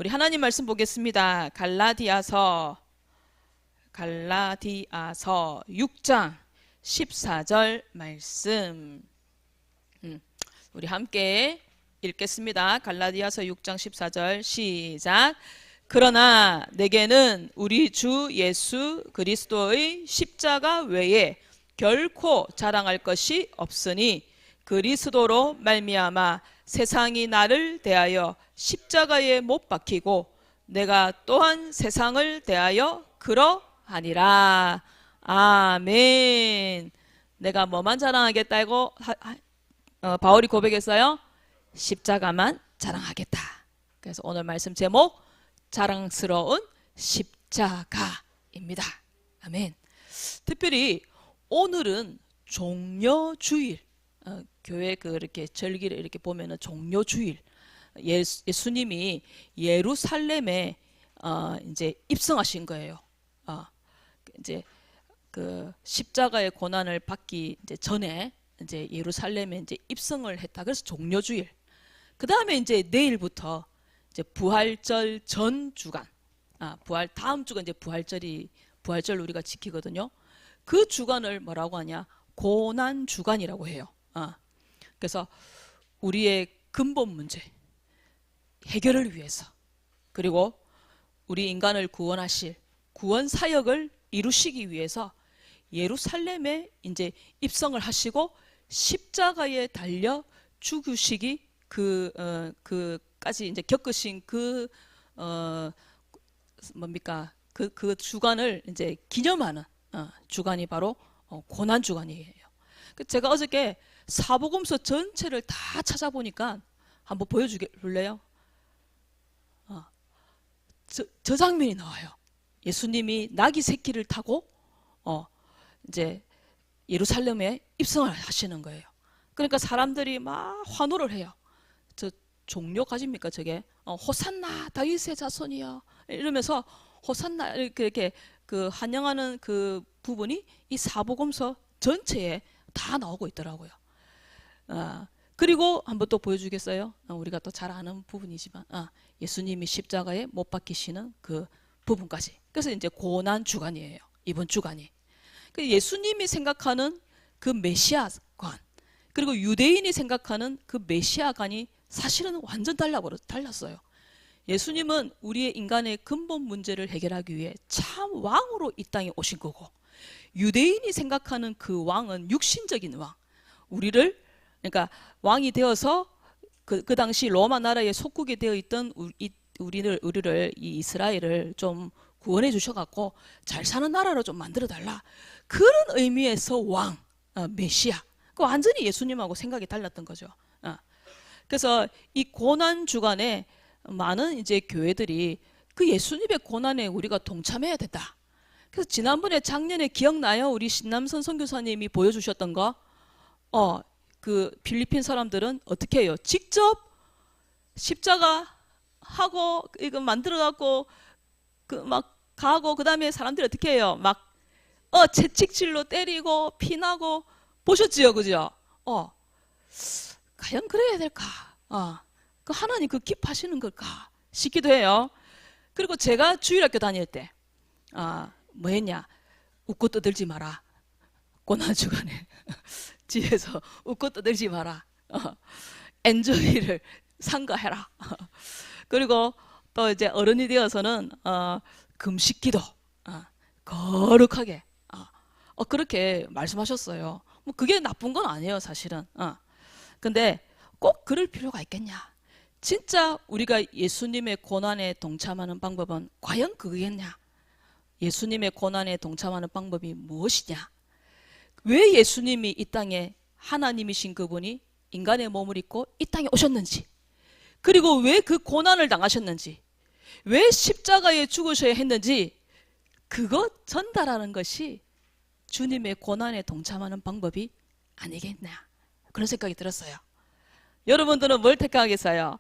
우리 하나님 말씀 보겠습니다. 갈라디아서 6장 14절 말씀. 우리 함께 읽겠습니다. 갈라디아서 6장 14절 시작. 그러나 내게는 우리 주 예수 그리스도의 십자가 외에 결코 자랑할 것이 없으니 그리스도로 말미암아 세상이 나를 대하여 십자가에 못 박히고 내가 또한 세상을 대하여 그러하니라. 아멘. 내가 뭐만 자랑하겠다 이거 바울이 고백했어요. 십자가만 자랑하겠다. 그래서 오늘 말씀 제목 자랑스러운 십자가입니다. 아멘. 특별히 오늘은 종려주일, 교회 이렇게 절기를 이렇게 보면은 종려주일, 예수님이 예루살렘에 이제 입성하신 거예요. 이제 그 십자가의 고난을 받기 이제 전에 이제 예루살렘에 이제 입성을 했다. 그래서 종려주일. 그 다음에 이제 내일부터 이제 부활절 전 주간, 다음 주가 이제 부활절 우리가 지키거든요. 그 주간을 뭐라고 하냐? 고난 주간이라고 해요. 그래서 우리의 근본 문제 해결을 위해서, 그리고 우리 인간을 구원하실 구원 사역을 이루시기 위해서 예루살렘에 이제 입성을 하시고 십자가에 달려 죽으시기 그까지 이제 겪으신 그 주간을 이제 기념하는 주간이 바로 고난 주간이에요. 제가 어저께 사복음서 전체를 다 찾아보니까 한번 보여줄래요? 저 장면이 나와요. 예수님이 나귀 새끼를 타고 이제 예루살렘에 입성을 하시는 거예요. 그러니까 사람들이 막 환호를 해요. 저 종려 가집니까 저게? 호산나 다윗의 자손이여 이러면서 호산나 이렇게 그 환영하는 그 부분이 이 사복음서 전체에 다 나오고 있더라고요. 그리고 한번 또 보여주겠어요? 우리가 또 잘 아는 부분이지만 예수님이 십자가에 못 박히시는 그 부분까지. 그래서 이제 고난 주간이에요. 이번 주간이. 예수님이 생각하는 그 메시아관, 그리고 유대인이 생각하는 그 메시아관이 사실은 완전 달랐어요. 예수님은 우리의 인간의 근본 문제를 해결하기 위해 참 왕으로 이 땅에 오신 거고, 유대인이 생각하는 그 왕은 육신적인 왕, 그러니까 왕이 되어서 그 당시 로마 나라의 속국이 되어 있던 우리를 이 이스라엘을 좀 구원해 주셔갖고 잘 사는 나라로 좀 만들어 달라, 그런 의미에서 왕, 메시아, 그 완전히 예수님하고 생각이 달랐던 거죠. 그래서 이 고난 주간에 많은 이제 교회들이 그 예수님의 고난에 우리가 동참해야 된다. 그래서 작년에 기억나요? 우리 신남선 선교사님이 보여주셨던 거. 그 필리핀 사람들은 어떻게 해요? 직접 십자가 하고 이거 만들어 갖고 그 막 가고, 그 다음에 사람들이 어떻게 해요? 막 채찍질로 때리고 피나고 보셨지요, 그죠? 과연 그래야 될까? 그 하나님 그 기뻐하시는 걸까 싶기도 해요. 그리고 제가 주일학교 다닐 때 뭐 했냐? 웃고 떠들지 마라. 고난 주간에 집에서 웃고 떠들지 마라. 엔조이를 삼가해라. 그리고 또 이제 어른이 되어서는 금식기도 거룩하게 그렇게 말씀하셨어요. 뭐 그게 나쁜 건 아니에요, 사실은. 근데 꼭 그럴 필요가 있겠냐? 진짜 우리가 예수님의 고난에 동참하는 방법은 과연 그거겠냐? 예수님의 고난에 동참하는 방법이 무엇이냐? 왜 예수님이 이 땅에 하나님이신 그분이 인간의 몸을 입고 이 땅에 오셨는지, 그리고 왜 그 고난을 당하셨는지, 왜 십자가에 죽으셔야 했는지, 그거 전달하는 것이 주님의 고난에 동참하는 방법이 아니겠냐, 그런 생각이 들었어요. 여러분들은 뭘 택하겠어요?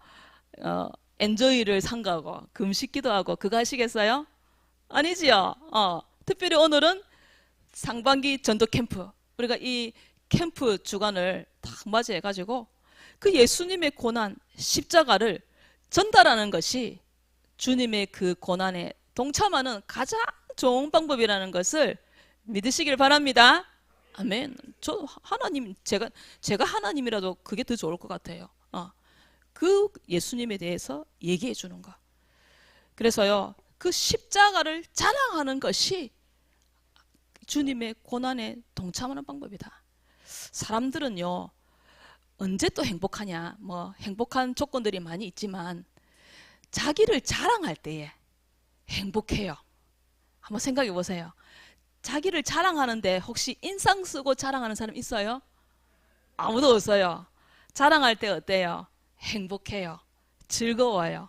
엔조이를 삼가고 금식기도 하고 그거 하시겠어요? 아니지요. 특별히 오늘은 상반기 전도 캠프, 우리가 이 캠프 주간을 딱 맞이해가지고 그 예수님의 고난, 십자가를 전달하는 것이 주님의 그 고난에 동참하는 가장 좋은 방법이라는 것을 믿으시길 바랍니다. 아멘. 저 하나님, 제가 하나님이라도 그게 더 좋을 것 같아요. 그 예수님에 대해서 얘기해 주는 거. 그래서요, 그 십자가를 자랑하는 것이 주님의 고난에 동참하는 방법이다. 사람들은요, 언제 또 행복하냐, 뭐 행복한 조건들이 많이 있지만 자기를 자랑할 때에 행복해요. 한번 생각해 보세요. 자기를 자랑하는데 혹시 인상 쓰고 자랑하는 사람 있어요? 아무도 없어요. 자랑할 때 어때요? 행복해요. 즐거워요.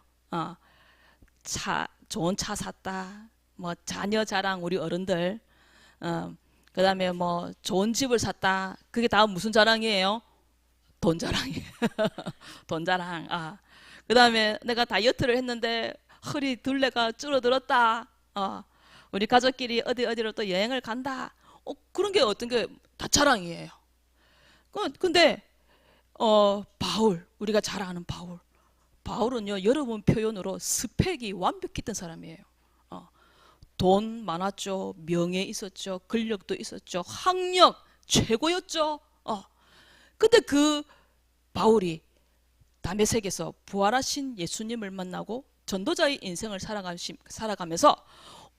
좋은 차 샀다. 뭐 자녀 자랑, 우리 어른들. 그 다음에 뭐 좋은 집을 샀다. 그게 다음 무슨 자랑이에요? 돈 자랑이에요. 돈 자랑. 그 다음에 내가 다이어트를 했는데 허리 둘레가 줄어들었다. 우리 가족끼리 어디로 또 여행을 간다. 그런 게 어떤 게 다 자랑이에요. 근데 바울, 우리가 잘 아는 바울은요, 여러분 표현으로 스펙이 완벽했던 사람이에요. 돈 많았죠, 명예 있었죠, 근력도 있었죠, 학력 최고였죠. 근데 그 바울이 다메섹에서 부활하신 예수님을 만나고 전도자의 인생을 살아가면서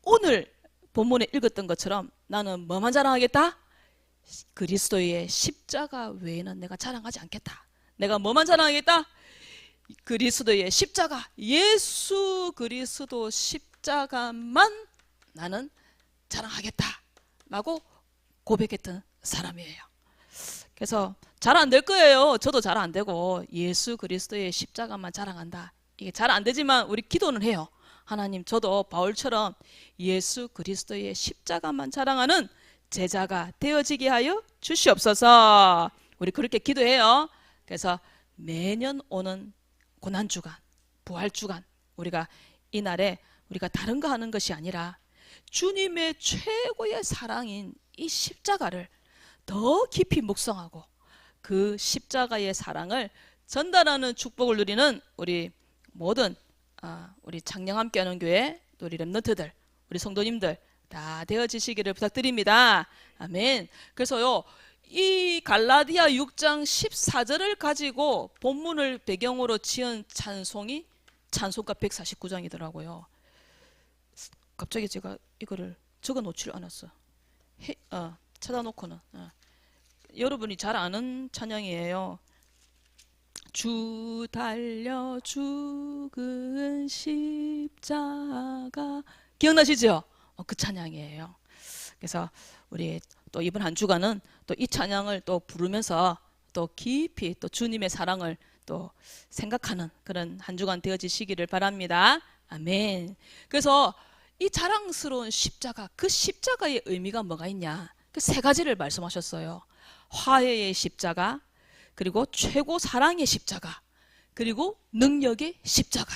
오늘 본문에 읽었던 것처럼 나는 뭐만 자랑하겠다? 그리스도의 십자가 외에는 내가 자랑하지 않겠다. 내가 뭐만 자랑하겠다? 그리스도의 십자가, 예수 그리스도 십자가만 나는 자랑하겠다 라고 고백했던 사람이에요. 그래서 잘 안 될 거예요. 저도 잘 안 되고 예수 그리스도의 십자가만 자랑한다. 이게 잘 안 되지만 우리 기도는 해요. 하나님, 저도 바울처럼 예수 그리스도의 십자가만 자랑하는 제자가 되어지게 하여 주시옵소서. 우리 그렇게 기도해요. 그래서 매년 오는 고난주간, 부활주간, 우리가 이날에 우리가 다른 거 하는 것이 아니라 주님의 최고의 사랑인 이 십자가를 더 깊이 묵상하고 그 십자가의 사랑을 전달하는 축복을 누리는 우리 모든 우리 창녕 함께하는 교회, 또 우리 렘넌트들, 우리 성도님들 다 되어지시기를 부탁드립니다. 아멘. 그래서요, 이 갈라디아 6장 14절을 가지고 본문을 배경으로 지은 찬송이 찬송가 149장이더라고요. 갑자기 제가 이거를 적어 놓질 않았어. 찾아놓고는. 여러분이 잘 아는 찬양이에요. 주 달려 죽은 십자가, 기억나시죠? 그 찬양이에요. 그래서 우리 또 이번 한 주간은 또 이 찬양을 또 부르면서 또 깊이 또 주님의 사랑을 또 생각하는 그런 한 주간 되어지시기를 바랍니다. 아멘. 그래서 이 자랑스러운 십자가, 그 십자가의 의미가 뭐가 있냐? 그 세 가지를 말씀하셨어요. 화해의 십자가, 그리고 최고 사랑의 십자가, 그리고 능력의 십자가.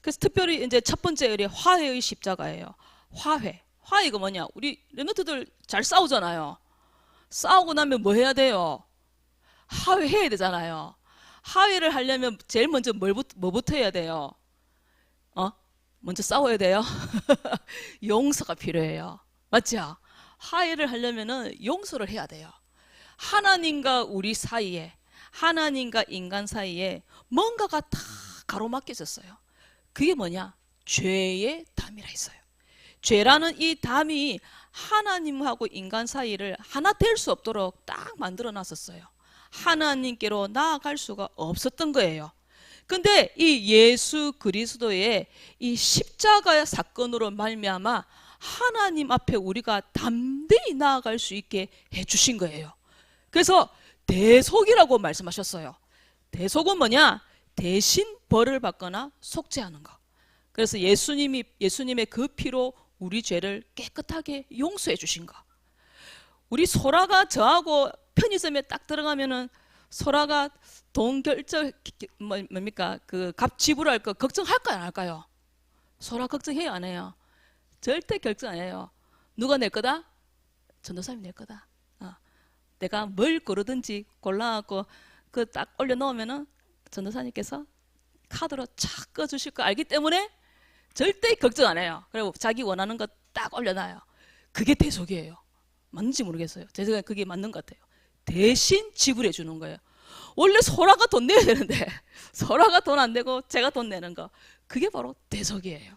그래서 특별히 이제 첫 번째 의뢰 화해의 십자가예요. 화해가 뭐냐? 우리 렘넌트들 잘 싸우잖아요. 싸우고 나면 뭐 해야 돼요? 화해해야 되잖아요. 화해를 하려면 제일 먼저 뭐부터 해야 돼요? 먼저 싸워야 돼요. 용서가 필요해요. 맞죠? 화해를 하려면은 용서를 해야 돼요. 하나님과 우리 사이에, 하나님과 인간 사이에 뭔가가 다 가로막혀졌어요. 그게 뭐냐? 죄의 담이라 했어요. 죄라는 이 담이 하나님하고 인간 사이를 하나 될 수 없도록 딱 만들어 놨었어요. 하나님께로 나아갈 수가 없었던 거예요. 근데 이 예수 그리스도의 이 십자가의 사건으로 말미암아 하나님 앞에 우리가 담대히 나아갈 수 있게 해주신 거예요. 그래서 대속이라고 말씀하셨어요. 대속은 뭐냐? 대신 벌을 받거나 속죄하는 거. 그래서 예수님의 그 피로 우리 죄를 깨끗하게 용서해 주신 거. 우리 소라가 저하고 편의점에 딱 들어가면은 소라가 돈 뭡니까? 그 값 지불할 거 걱정할까요, 안 할까요? 소라 걱정해요, 안 해요? 절대 걱정 안 해요. 누가 낼 거다? 전도사님이 낼 거다. 내가 뭘 고르든지 골라갖고 그 딱 올려놓으면은 전도사님께서 카드로 착 꺼주실 거 알기 때문에 절대 걱정 안 해요. 그리고 자기 원하는 거 딱 올려놔요. 그게 대속이에요. 맞는지 모르겠어요. 제 생각에 그게 맞는 것 같아요. 대신 지불해 주는 거예요. 원래 소라가 돈 내야 되는데 소라가 돈 안 내고 제가 돈 내는 거, 그게 바로 대속이에요.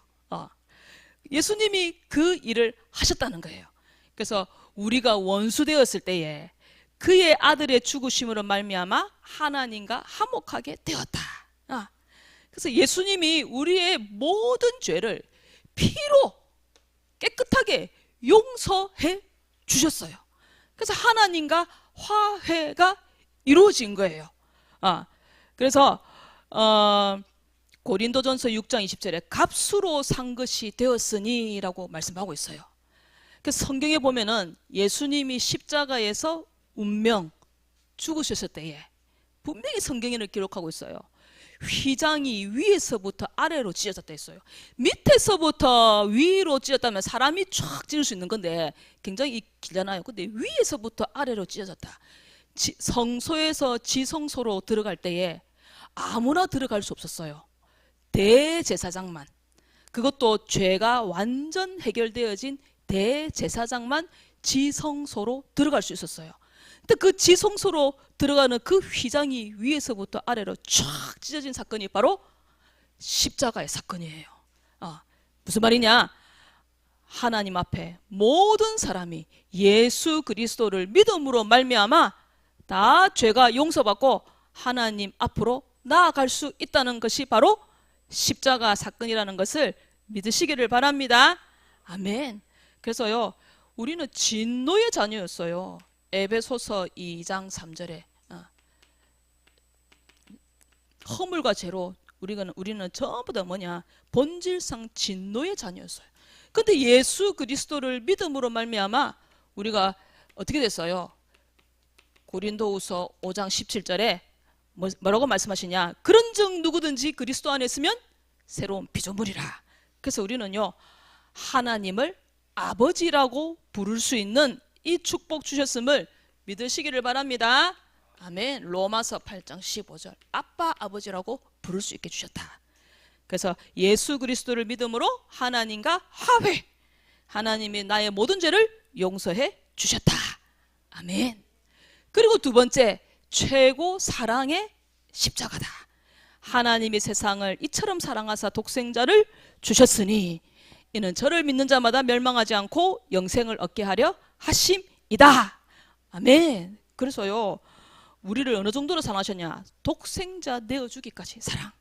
예수님이 그 일을 하셨다는 거예요. 그래서 우리가 원수 되었을 때에 그의 아들의 죽으심으로 말미암아 하나님과 화목하게 되었다. 그래서 예수님이 우리의 모든 죄를 피로 깨끗하게 용서해 주셨어요. 그래서 하나님과 화해가 이루어진 거예요. 그래서 고린도전서 6장 20절에 값으로 산 것이 되었으니 라고 말씀하고 있어요. 그래서 성경에 보면은 예수님이 십자가에서 운명 죽으셨을 때에 분명히 성경에는 기록하고 있어요. 휘장이 위에서부터 아래로 찢어졌다 했어요. 밑에서부터 위로 찢었다면 사람이 쫙 찢을 수 있는 건데 굉장히 길잖아요. 근데 위에서부터 아래로 찢어졌다. 성소에서 지성소로 들어갈 때에 아무나 들어갈 수 없었어요. 대제사장만, 그것도 죄가 완전 해결되어진 대제사장만 지성소로 들어갈 수 있었어요. 근데 그 지성소로 들어가는 그 휘장이 위에서부터 아래로 쫙 찢어진 사건이 바로 십자가의 사건이에요. 무슨 말이냐? 하나님 앞에 모든 사람이 예수 그리스도를 믿음으로 말미암아 다 죄가 용서받고 하나님 앞으로 나아갈 수 있다는 것이 바로 십자가 사건이라는 것을 믿으시기를 바랍니다. 아멘. 그래서요, 우리는 진노의 자녀였어요. 에베소서 2장 3절에 허물과 죄로 우리는 전부 다 뭐냐? 본질상 진노의 자녀였어요. 근데 예수 그리스도를 믿음으로 말미암아 우리가 어떻게 됐어요? 고린도후서 5장 17절에 뭐라고 말씀하시냐? 그런즉 누구든지 그리스도 안에 있으면 새로운 피조물이라. 그래서 우리는요, 하나님을 아버지라고 부를 수 있는 이 축복 주셨음을 믿으시기를 바랍니다. 아멘. 로마서 8장 15절 아빠 아버지라고 부를 수 있게 주셨다. 그래서 예수 그리스도를 믿음으로 하나님과 화해, 하나님이 나의 모든 죄를 용서해 주셨다. 아멘. 그리고 두 번째, 최고 사랑의 십자가다. 하나님이 세상을 이처럼 사랑하사 독생자를 주셨으니 이는 저를 믿는 자마다 멸망하지 않고 영생을 얻게 하려 하심이다. 아멘. 그래서요, 우리를 어느 정도로 사랑하셨냐? 독생자 내어주기까지 사랑.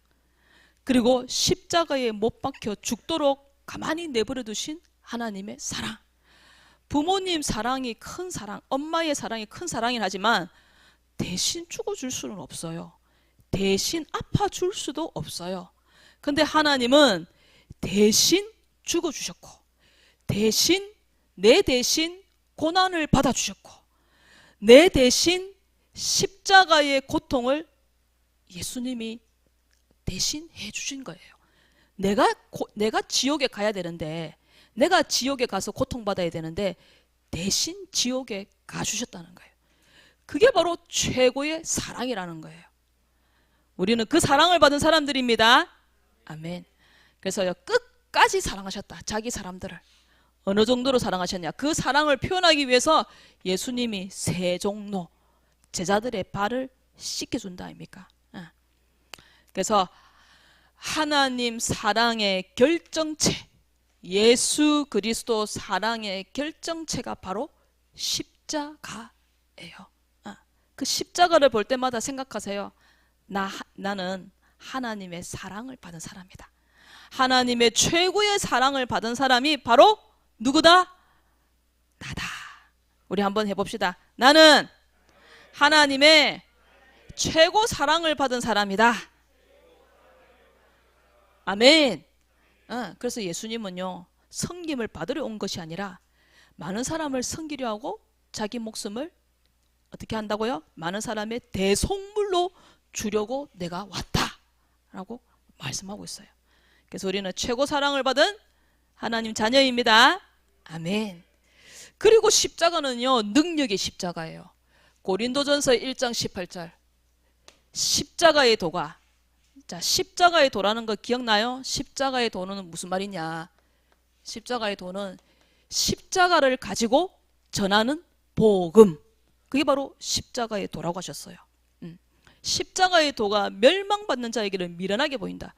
그리고 십자가에 못 박혀 죽도록 가만히 내버려 두신 하나님의 사랑. 부모님 사랑이 큰 사랑, 엄마의 사랑이 큰 사랑이긴 하지만 대신 죽어줄 수는 없어요. 대신 아파줄 수도 없어요. 근데 하나님은 대신 죽어주셨고, 내 대신 고난을 받아주셨고, 내 대신 십자가의 고통을 예수님이 대신 해주신 거예요. 내가 지옥에 가야 되는데, 내가 지옥에 가서 고통받아야 되는데 대신 지옥에 가주셨다는 거예요. 그게 바로 최고의 사랑이라는 거예요. 우리는 그 사랑을 받은 사람들입니다. 아멘. 그래서요, 끝까지 사랑하셨다. 자기 사람들을. 어느 정도로 사랑하셨냐? 그 사랑을 표현하기 위해서 예수님이 세종로 제자들의 발을 씻겨준다 아닙니까? 그래서 하나님 사랑의 결정체, 예수 그리스도 사랑의 결정체가 바로 십자가예요. 그 십자가를 볼 때마다 생각하세요. 나는 하나님의 사랑을 받은 사람이다. 하나님의 최고의 사랑을 받은 사람이 바로 누구다? 나다. 우리 한번 해봅시다. 나는 하나님의 최고 사랑을 받은 사람이다. 아멘. 그래서 예수님은요, 섬김을 받으려 온 것이 아니라 많은 사람을 섬기려 하고 자기 목숨을 어떻게 한다고요? 많은 사람의 대속물로 주려고 내가 왔다 라고 말씀하고 있어요. 그래서 우리는 최고 사랑을 받은 하나님 자녀입니다. 아멘. 그리고 십자가는요, 능력의 십자가예요. 고린도전서 1장 18절 십자가의 도가 자, 십자가의 도라는 거 기억나요? 십자가의 도는 무슨 말이냐? 십자가의 도는 십자가를 가지고 전하는 복음. 그게 바로 십자가의 도라고 하셨어요. 십자가의 도가 멸망받는 자에게는 미련하게 보인다.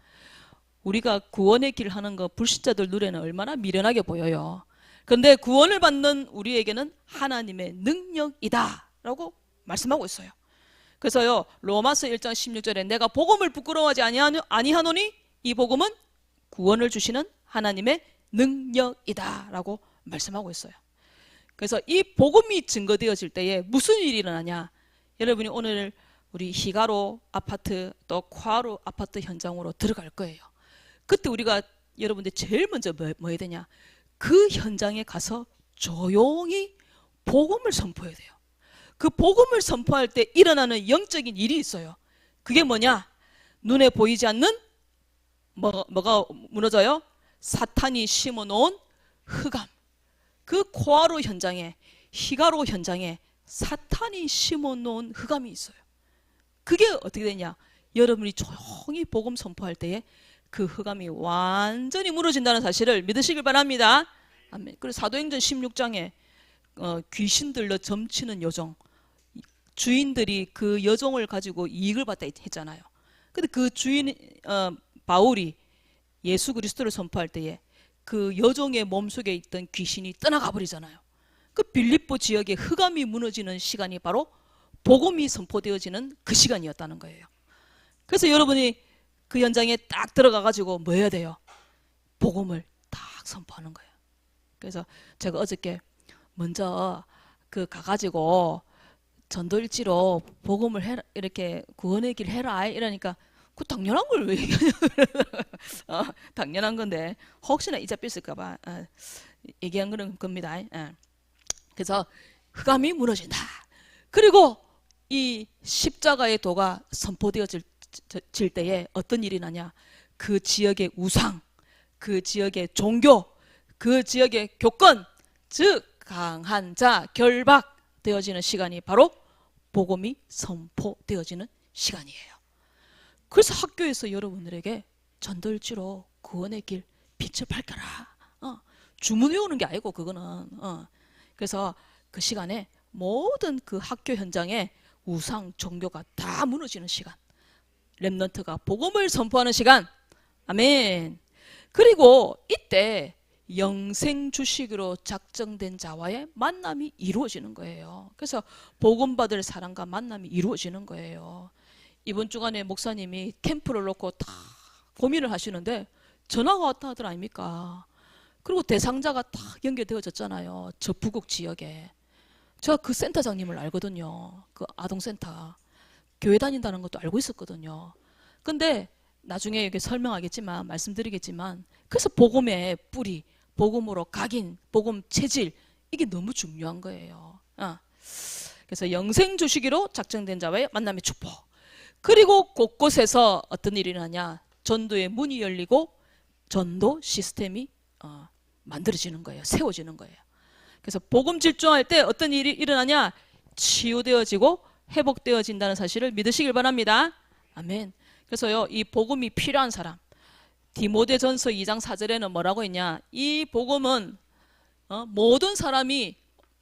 우리가 구원의 길 하는 거 불신자들 눈에는 얼마나 미련하게 보여요. 그런데 구원을 받는 우리에게는 하나님의 능력이다 라고 말씀하고 있어요. 그래서요, 로마서 1장 16절에 내가 복음을 부끄러워하지 아니하노니 이 복음은 구원을 주시는 하나님의 능력이다 라고 말씀하고 있어요. 그래서 이 복음이 증거되어질 때에 무슨 일이 일어나냐? 여러분이 오늘 우리 히가로 아파트 또 코하루 아파트 현장으로 들어갈 거예요. 그때 우리가 여러분들 제일 먼저 뭐 해야 되냐? 그 현장에 가서 조용히 복음을 선포해야 돼요. 그 복음을 선포할 때 일어나는 영적인 일이 있어요. 그게 뭐냐? 눈에 보이지 않는 뭐가 무너져요? 사탄이 심어놓은 흑암. 그 코하루 현장에, 히가로 현장에 사탄이 심어놓은 흑암이 있어요. 그게 어떻게 되냐? 여러분이 조용히 복음 선포할 때에 그 흑암이 완전히 무너진다는 사실을 믿으시길 바랍니다. 아멘. 그리고 사도행전 16장에 귀신들로 점치는 여종, 주인들이 그 여종을 가지고 이익을 받다 했잖아요. 근데 그 주인 바울이 예수 그리스도를 선포할 때에 그 여종의 몸속에 있던 귀신이 떠나가 버리잖아요. 그 빌립보 지역의 흑암이 무너지는 시간이 바로 복음이 선포되어지는 그 시간이었다는 거예요. 그래서 여러분이 그 현장에 딱 들어가 가지고 뭐 해야 돼요? 복음을 딱 선포하는 거예요. 그래서 제가 어저께 먼저 그 가가지고 전도일지로 복음을 해라, 이렇게 구원의 길 해라 이러니까 그 당연한 걸 왜 얘기하냐? 당연한 건데 혹시나 이자 뺐을까봐 얘기한 그런 겁니다. 그래서 흑암이 무너진다. 그리고 이 십자가의 도가 선포되어질 때에 어떤 일이 나냐? 그 지역의 우상, 그 지역의 종교, 그 지역의 교권, 즉 강한 자 결박되어지는 시간이 바로 복음이 선포되어지는 시간이에요. 그래서 학교에서 여러분들에게 전도일지로 구원의 길 빛을 밝혀라. 주문 외우는 게 아니고 그거는. 그래서 그 시간에 모든 그 학교 현장에 우상 종교가 다 무너지는 시간. 렘넌트가 복음을 선포하는 시간. 아멘. 그리고 이때 영생 주식으로 작정된 자와의 만남이 이루어지는 거예요. 그래서 복음 받을 사람과 만남이 이루어지는 거예요. 이번 주간에 목사님이 캠프를 놓고 다 고민을 하시는데 전화가 왔다 하더라 아닙니까? 그리고 대상자가 딱 연결되어졌잖아요. 저 부곡 지역에. 제가 그 센터장님을 알거든요. 그 아동센터. 교회 다닌다는 것도 알고 있었거든요. 근데 나중에 여기 설명하겠지만 말씀드리겠지만 그래서 복음의 뿌리, 복음으로 각인, 복음 체질 이게 너무 중요한 거예요. 그래서 영생 주시기로 작정된 자와의 만남의 축복. 그리고 곳곳에서 어떤 일이 일어나냐? 전도의 문이 열리고 전도 시스템이 만들어지는 거예요. 세워지는 거예요. 그래서 복음 질주할 때 어떤 일이 일어나냐? 치유되어지고 회복되어진다는 사실을 믿으시길 바랍니다. 아멘. 그래서요, 이 복음이 필요한 사람, 디모데전서 2장 4절에는 뭐라고 했냐? 이 복음은 모든 사람이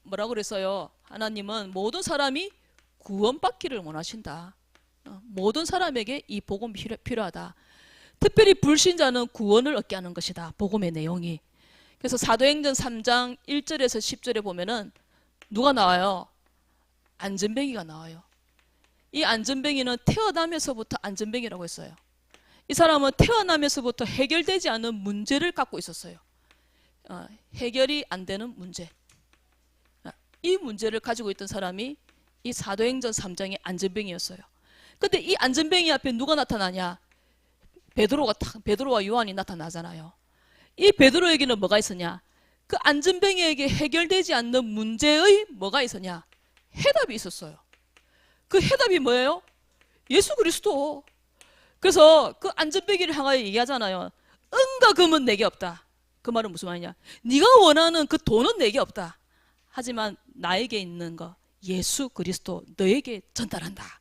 뭐라고 그랬어요? 하나님은 모든 사람이 구원받기를 원하신다. 모든 사람에게 이 복음이 필요하다. 특별히 불신자는 구원을 얻게 하는 것이다. 복음의 내용이. 그래서 사도행전 3장 1절에서 10절에 보면은 누가 나와요? 안전뱅이가 나와요. 이 안전뱅이는 태어나면서부터 안전뱅이라고 했어요. 이 사람은 태어나면서부터 해결되지 않은 문제를 갖고 있었어요. 해결이 안 되는 문제. 이 문제를 가지고 있던 사람이 이 사도행전 3장의 안전뱅이였어요. 근데 이 안전뱅이 앞에 누가 나타나냐? 베드로와 요한이 나타나잖아요. 이 베드로에게는 뭐가 있었냐? 그 안전뱅이에게 해결되지 않는 문제의 뭐가 있었냐? 해답이 있었어요. 그 해답이 뭐예요? 예수 그리스도. 그래서 그 안전뱅이를 향하여 얘기하잖아요. 은과 금은 내게 없다. 그 말은 무슨 말이냐? 네가 원하는 그 돈은 내게 없다. 하지만 나에게 있는 거 예수 그리스도 너에게 전달한다.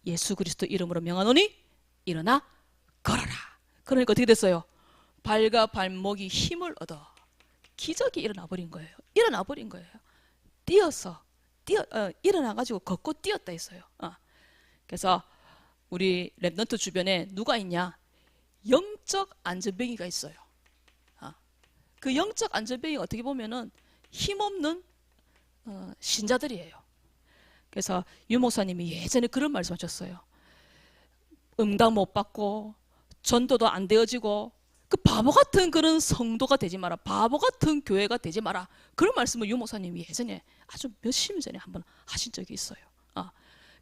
예수 그리스도 이름으로 명하노니 일어나 걸어라. 그러니까 어떻게 됐어요? 발과 발목이 힘을 얻어 기적이 일어나 버린 거예요. 일어나 버린 거예요. 일어나가지고 걷고 뛰었다 했어요. 그래서 우리 랩넌트 주변에 누가 있냐? 영적 안전뱅이가 있어요. 그 영적 안전뱅이가 어떻게 보면은 힘없는 신자들이에요. 그래서 유 목사님이 예전에 그런 말씀하셨어요. 응답 못 받고 전도도 안 되어지고 그 바보 같은 그런 성도가 되지 마라. 바보 같은 교회가 되지 마라. 그런 말씀을 유 목사님이 예전에 아주 몇십 년 전에 한번 하신 적이 있어요.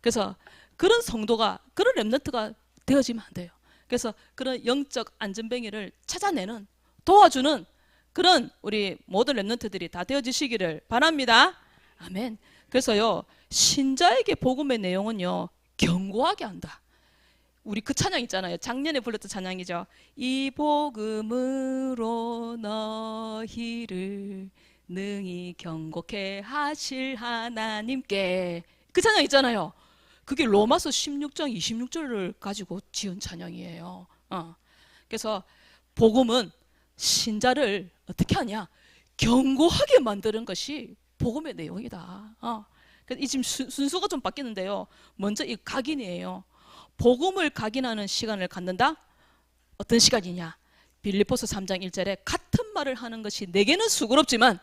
그래서 그런 성도가 그런 렘넌트가 되어지면 안 돼요. 그래서 그런 영적 안전뱅이를 찾아내는 도와주는 그런 우리 모든 렘넌트들이 다 되어지시기를 바랍니다. 아멘. 그래서요 신자에게 복음의 내용은요 견고하게 한다. 우리 그 찬양 있잖아요. 작년에 불렀던 찬양이죠. 이 복음으로 너희를 능히 경고케 하실 하나님께 그 찬양 있잖아요. 그게 로마서 16장 26절을 가지고 지은 찬양이에요. 그래서 복음은 신자를 어떻게 하냐? 견고하게 만드는 것이 복음의 내용이다. 그래서 이 지금 순서가 좀 바뀌는데요. 먼저 이 각인이에요. 복음을 각인하는 시간을 갖는다? 어떤 시간이냐? 빌립보서 3장 1절에 같은 말을 하는 것이 내게는 수고롭지만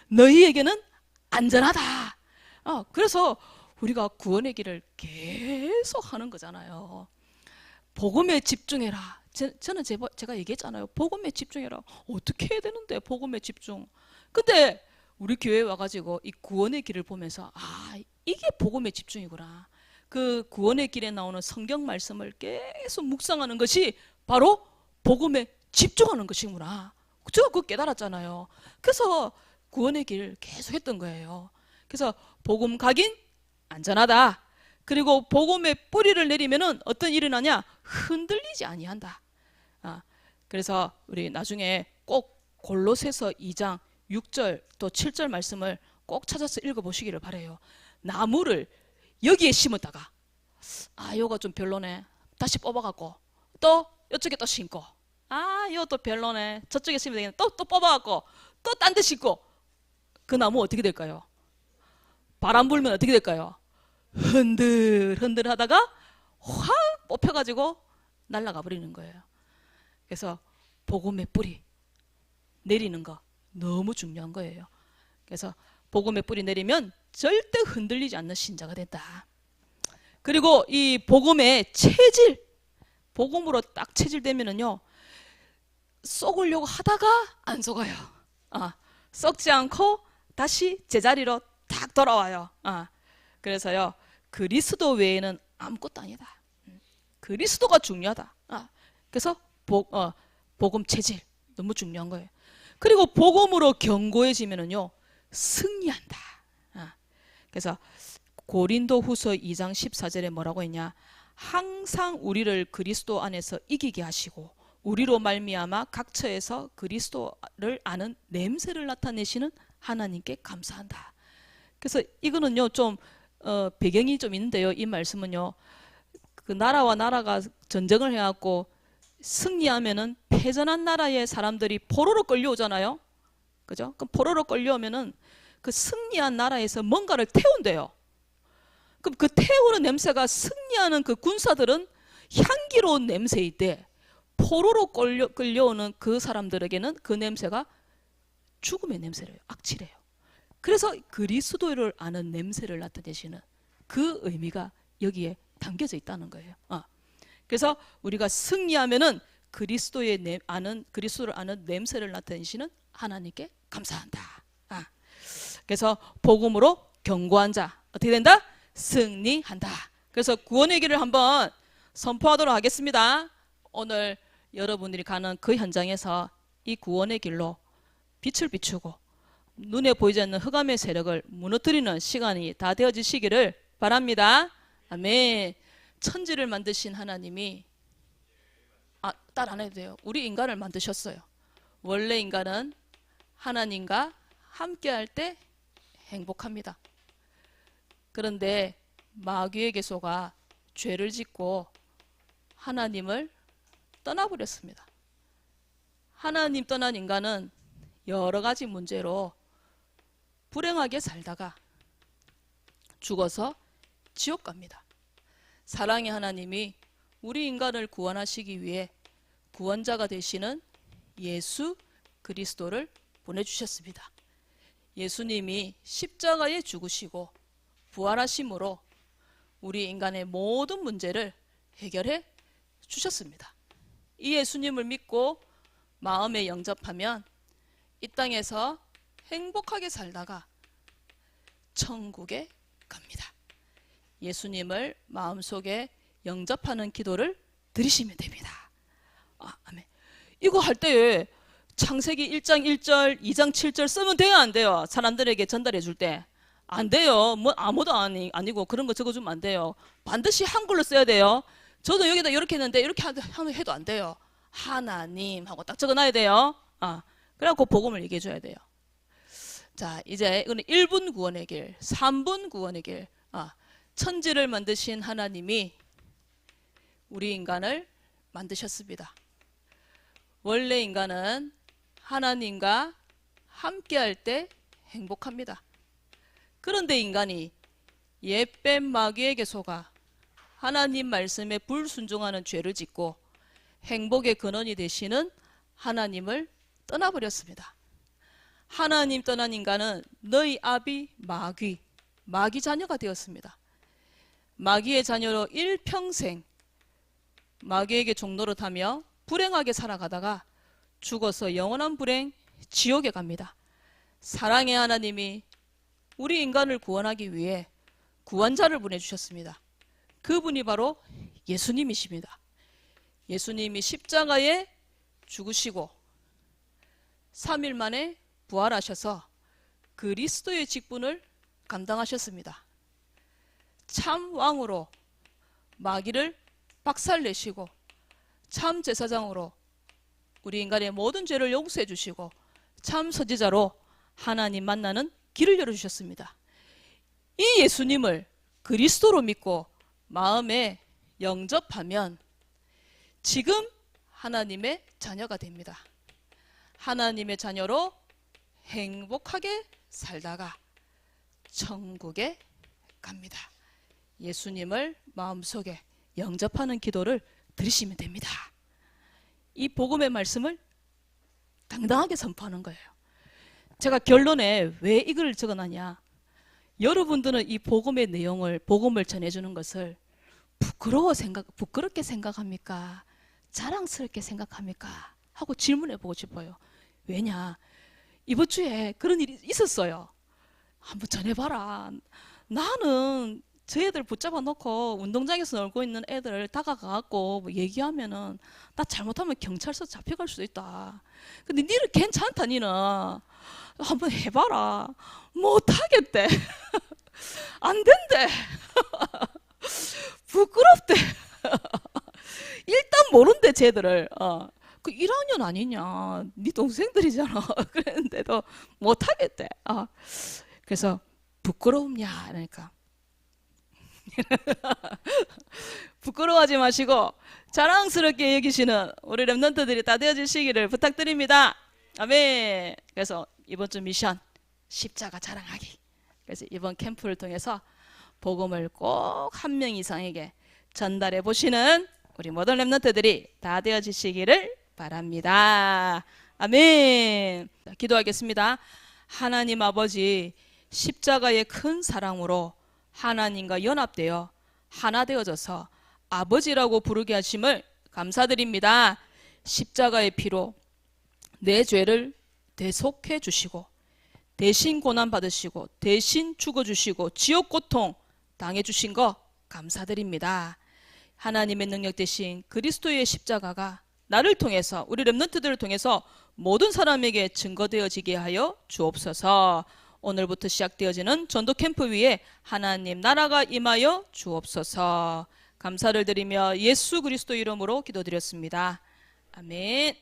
너희에게는 안전하다. 그래서 우리가 구원의 길을 계속 하는 거잖아요. 복음에 집중해라. 저는 제가 얘기했잖아요. 복음에 집중해라. 어떻게 해야 되는데 복음에 집중. 근데 우리 교회에 와가지고 이 구원의 길을 보면서 이게 복음의 집중이구나. 그 구원의 길에 나오는 성경 말씀을 계속 묵상하는 것이 바로 복음에 집중하는 것이구나. 제가 그거 깨달았잖아요. 그래서 구원의 길을 계속 했던 거예요. 그래서 복음 각인 안전하다. 그리고 복음의 뿌리를 내리면은 어떤 일이 나냐? 흔들리지 아니한다. 그래서 우리 나중에 꼭 골로새서 2장 6절 또 7절 말씀을 꼭 찾아서 읽어보시기를 바라요. 나무를 여기에 심었다가 요거 좀 별로네. 다시 뽑아갖고 또 이쪽에 또 심고 이거 또 별로네. 저쪽에 심으면 되겠네. 또 뽑아갖고 또 딴 데 심고 그 나무 어떻게 될까요? 바람 불면 어떻게 될까요? 흔들 하다가 확 뽑혀가지고 날아가 버리는 거예요. 그래서 복음의 뿌리 내리는 거 너무 중요한 거예요. 그래서 복음의 뿌리 내리면 절대 흔들리지 않는 신자가 된다. 그리고 이 복음의 체질, 복음으로 딱 체질되면은요 썩으려고 하다가 안 속아요. 썩지 않고 다시 제자리로 딱 돌아와요. 그래서요 그리스도 외에는 아무것도 아니다. 그리스도가 중요하다. 그래서 복음 체질 너무 중요한 거예요. 그리고 복음으로 견고해지면은요 승리한다. 그래서 고린도후서 2장 14절에 뭐라고 했냐? 항상 우리를 그리스도 안에서 이기게 하시고 우리로 말미암아 각 처에서 그리스도를 아는 냄새를 나타내시는 하나님께 감사한다. 그래서 이거는요 좀 배경이 좀 있는데요. 이 말씀은요 그 나라와 나라가 전쟁을 해갖고 승리하면은 패전한 나라의 사람들이 포로로 끌려오잖아요. 그죠? 그럼 포로로 끌려오면은 그 승리한 나라에서 뭔가를 태운대요. 그럼 그 태우는 냄새가 승리하는 그 군사들은 향기로운 냄새이때 포로로 끌려오는 그 사람들에게는 그 냄새가 죽음의 냄새래요. 악취래요. 그래서 그리스도를 아는 냄새를 나타내시는 그 의미가 여기에 담겨져 있다는 거예요. 그래서 우리가 승리하면은 그리스도를 아는 냄새를 나타내시는 하나님께 감사한다. 그래서 복음으로 견고한 자 어떻게 된다? 승리한다. 그래서 구원의 길을 한번 선포하도록 하겠습니다. 오늘 여러분들이 가는 그 현장에서 이 구원의 길로 빛을 비추고 눈에 보이지 않는 흑암의 세력을 무너뜨리는 시간이 다 되어지시기를 바랍니다. 아멘. 천지를 만드신 하나님이 딸 안 해도 돼요. 우리 인간을 만드셨어요. 원래 인간은 하나님과 함께할 때 행복합니다. 그런데 마귀의 계소가 죄를 짓고 하나님을 떠나버렸습니다. 하나님 떠난 인간은 여러 가지 문제로 불행하게 살다가 죽어서 지옥 갑니다. 사랑의 하나님이 우리 인간을 구원하시기 위해 구원자가 되시는 예수 그리스도를 보내주셨습니다. 예수님이 십자가에 죽으시고 부활하심으로 우리 인간의 모든 문제를 해결해 주셨습니다. 이 예수님을 믿고 마음에 영접하면 이 땅에서 행복하게 살다가 천국에 갑니다. 예수님을 마음속에 영접하는 기도를 드리시면 됩니다. 아멘. 이거 할 때 창세기 1장 1절, 2장 7절 쓰면 돼요, 안 돼요? 사람들에게 전달해 줄 때. 안 돼요. 뭐 아무도 아니고 그런 거 적어주면 안 돼요. 반드시 한글로 써야 돼요. 저도 여기다 이렇게 했는데 이렇게 해도 안 돼요. 하나님 하고 딱 적어놔야 돼요. 그래갖고 복음을 얘기해 줘야 돼요. 자, 이제 이거는 1분 구원의 길, 3분 구원의 길. 천지를 만드신 하나님이 우리 인간을 만드셨습니다. 원래 인간은 하나님과 함께할 때 행복합니다. 그런데 인간이 옛뱀 마귀에게 속아 하나님 말씀에 불순종하는 죄를 짓고 행복의 근원이 되시는 하나님을 떠나버렸습니다. 하나님 떠난 인간은 너희 아비 마귀 자녀가 되었습니다. 마귀의 자녀로 일평생 마귀에게 종노릇하며 불행하게 살아가다가 죽어서 영원한 불행 지옥에 갑니다. 사랑의 하나님이 우리 인간을 구원하기 위해 구원자를 보내주셨습니다. 그분이 바로 예수님이십니다. 예수님이 십자가에 죽으시고 3일 만에 부활하셔서 그리스도의 직분을 감당하셨습니다. 참 왕으로 마귀를 박살내시고 참 제사장으로 우리 인간의 모든 죄를 용서해 주시고 참 선지자로 하나님 만나는 길을 열어주셨습니다. 이 예수님을 그리스도로 믿고 마음에 영접하면 지금 하나님의 자녀가 됩니다. 하나님의 자녀로 행복하게 살다가 천국에 갑니다. 예수님을 마음속에 영접하는 기도를 드리시면 됩니다. 이 복음의 말씀을 당당하게 선포하는 거예요. 제가 결론에 왜 이걸 적어놨냐, 여러분들은 이 복음의 내용을, 복음을 전해주는 것을 부끄럽게 생각합니까? 자랑스럽게 생각합니까? 하고 질문해 보고 싶어요. 왜냐, 이번 주에 그런 일이 있었어요. 한번 전해봐라. 나는 저 애들 붙잡아 놓고 운동장에서 놀고 있는 애들 다가가갖고 뭐 얘기하면은 나 잘못하면 경찰서 잡혀갈 수도 있다. 근데 니는 괜찮다, 니는. 한번 해봐라. 못하겠대. 안 된대. 부끄럽대. 일단 모른대, 쟤들을. 그 1학년 아니냐, 네 동생들이잖아. 그랬는데도 못하겠대. 그래서 부끄러움냐, 그러니까 부끄러워하지 마시고 자랑스럽게 여기시는 우리 렘넌트들이 다 되어주시기를 부탁드립니다. 아멘. 그래서 이번 주 미션 십자가 자랑하기. 그래서 이번 캠프를 통해서 복음을 꼭 한 명 이상에게 전달해 보시는 우리 모든 렘넌트들이 다 되어주시기를 바랍니다. 아멘. 기도하겠습니다. 하나님 아버지, 십자가의 큰 사랑으로 하나님과 연합되어 하나 되어져서 아버지라고 부르게 하심을 감사드립니다. 십자가의 피로 내 죄를 대속해 주시고 대신 고난 받으시고 대신 죽어 주시고 지옥 고통 당해 주신 거 감사드립니다. 하나님의 능력 대신 그리스도의 십자가가 나를 통해서, 우리 렘넌트들을 통해서 모든 사람에게 증거되어지게 하여 주옵소서. 오늘부터 시작되어지는 전도 캠프 위에 하나님 나라가 임하여 주옵소서. 감사를 드리며 예수 그리스도 이름으로 기도드렸습니다. 아멘.